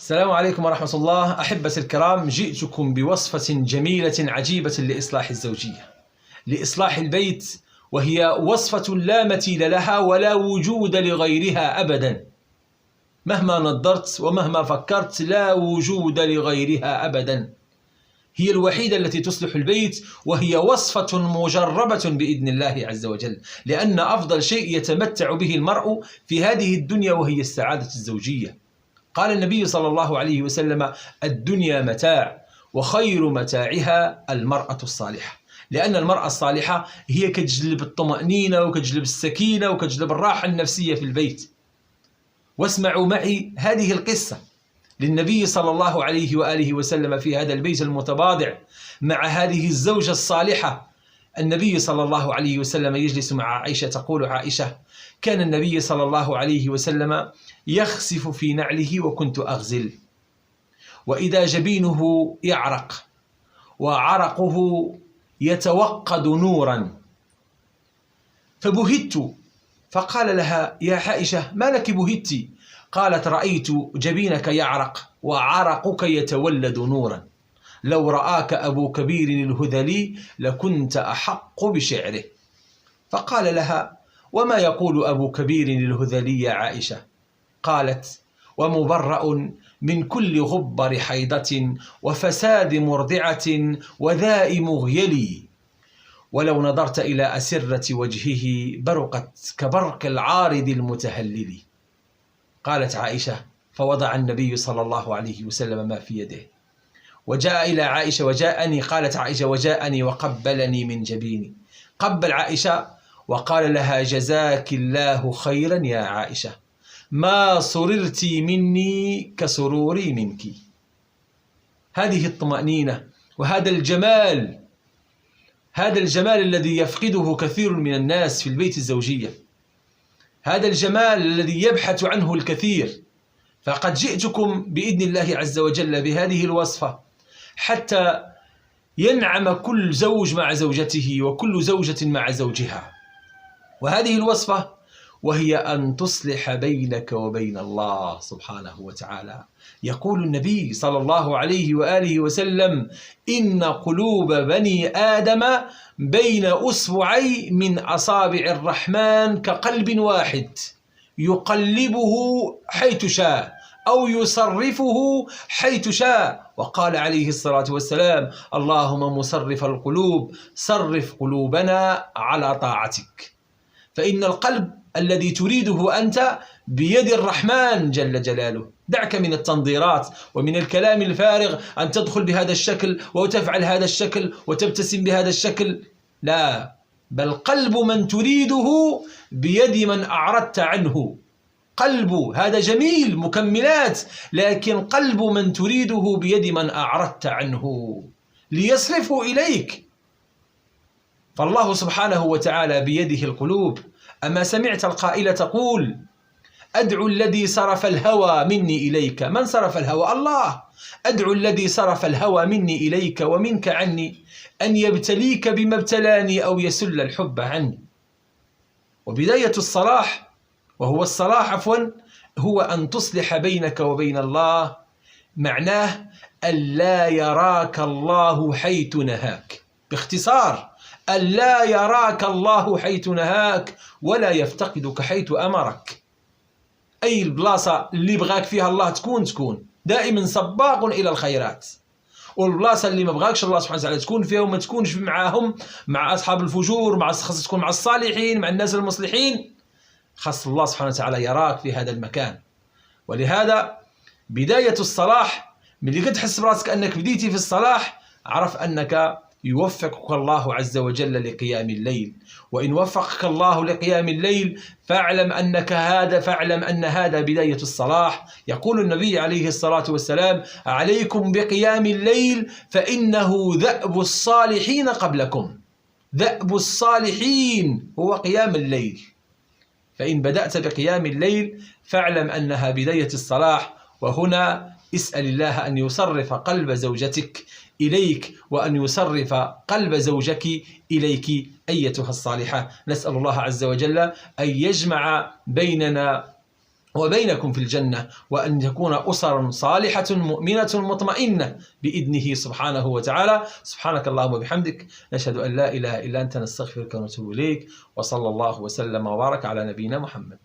السلام عليكم ورحمة الله. أحبتي الكرام، جئتكم بوصفة جميلة عجيبة لإصلاح الزوجية، لإصلاح البيت، وهي وصفة لا مثيل لها ولا وجود لغيرها أبدا. مهما نظرت ومهما فكرت لا وجود لغيرها أبدا. هي الوحيدة التي تصلح البيت، وهي وصفة مجربة بإذن الله عز وجل، لأن أفضل شيء يتمتع به المرء في هذه الدنيا وهي السعادة الزوجية. قال النبي صلى الله عليه وسلم: الدنيا متاع وخير متاعها المرأة الصالحة. لأن المرأة الصالحة هي كتجلب الطمأنينة وكتجلب السكينة وكتجلب الراحة النفسية في البيت. واسمعوا معي هذه القصة للنبي صلى الله عليه وآله وسلم في هذا البيت المتواضع مع هذه الزوجة الصالحة. النبي صلى الله عليه وسلم يجلس مع عائشة. تقول عائشة: كان النبي صلى الله عليه وسلم يخسف في نعله وكنت أغزل، وإذا جبينه يعرق وعرقه يتوقد نورا، فبهت، فقال لها: يا عائشة، ما لك بهت؟ قالت: رأيت جبينك يعرق وعرقك يتولد نورا، لو رآك أبو كبير الهذلي لكنت أحق بشعره. فقال لها: وما يقول أبو كبير الهذلي يا عائشة؟ قالت: ومبرأ من كل غبر حيضة وفساد مرضعة وذاء مغيلي، ولو نظرت إلى أسرة وجهه برقت كبرق العارض المتهلل. قالت عائشة: فوضع النبي صلى الله عليه وسلم ما في يده وجاء إلى عائشة وجاءني. قالت عائشة: وجاءني وقبلني من جبيني. قبل عائشة وقال لها: جزاك الله خيرا يا عائشة، ما سررت مني كسروري منك. هذه الطمأنينة وهذا الجمال، هذا الجمال الذي يفقده كثير من الناس في البيت الزوجية، هذا الجمال الذي يبحث عنه الكثير. فقد جئتكم بإذن الله عز وجل بهذه الوصفة حتى ينعم كل زوج مع زوجته وكل زوجة مع زوجها. وهذه الوصفة وهي أن تصلح بينك وبين الله سبحانه وتعالى. يقول النبي صلى الله عليه وآله وسلم: إن قلوب بني آدم بين أصبعي من أصابع الرحمن كقلب واحد يقلبه حيث شاء أو يصرفه حيث شاء. وقال عليه الصلاة والسلام: اللهم مصرف القلوب صرف قلوبنا على طاعتك. فإن القلب الذي تريده أنت بيد الرحمن جل جلاله. دعك من التنظيرات ومن الكلام الفارغ، أن تدخل بهذا الشكل وتفعل هذا الشكل وتبتسم بهذا الشكل، لا، بل قلب من تريده بيد من أعرضت عنه. قلب هذا جميل مكملات، لكن قلب من تريده بيد من أعرضت عنه ليصرفه إليك. فالله سبحانه وتعالى بيده القلوب. أما سمعت القائلة تقول: أدعو الذي صرف الهوى مني إليك. من صرف الهوى؟ الله. أدعو الذي صرف الهوى مني إليك ومنك عني أن يبتليك بما ابتلاني أو يسل الحب عني. وبداية الصلاح، وهو الصلاح عفوا، هو أن تصلح بينك وبين الله. معناه ألا يراك الله حيث نهاك. باختصار، ألا يراك الله حيث نهاك ولا يفتقدك حيث أمرك. أي البلاصة اللي بغاك فيها الله تكون دائما سباق إلى الخيرات، والبلاصة اللي ما بغاكش الله سبحانه وتعالى تكون فيها وما تكونش معاهم، مع أصحاب الفجور، خاص تكون مع الصالحين، مع الناس المصلحين، خاص الله سبحانه وتعالى يراك في هذا المكان. ولهذا بداية الصلاح، ملي كتحس براسك أنك بديتي في الصلاح، عرف أنك يوفقك الله عز وجل لقيام الليل. وإن وفقك الله لقيام الليل فاعلم أن هذا بداية الصلاح. يقول النبي عليه الصلاة والسلام: عليكم بقيام الليل فإنه دأب الصالحين قبلكم. دأب الصالحين هو قيام الليل. فإن بدأت بقيام الليل فاعلم أنها بداية الصلاح. وهنا اسأل الله أن يصرف قلب زوجتك إليك وأن يصرف قلب زوجك إليك أيتها الصالحة. نسأل الله عز وجل أن يجمع بيننا وبينكم في الجنة، وأن تكون أسر صالحة مؤمنة مطمئنة بإذنه سبحانه وتعالى. سبحانك اللهم وبحمدك، نشهد أن لا إله إلا أنت، نستغفرك ونتوب إليك، وصلى الله وسلم وبارك على نبينا محمد.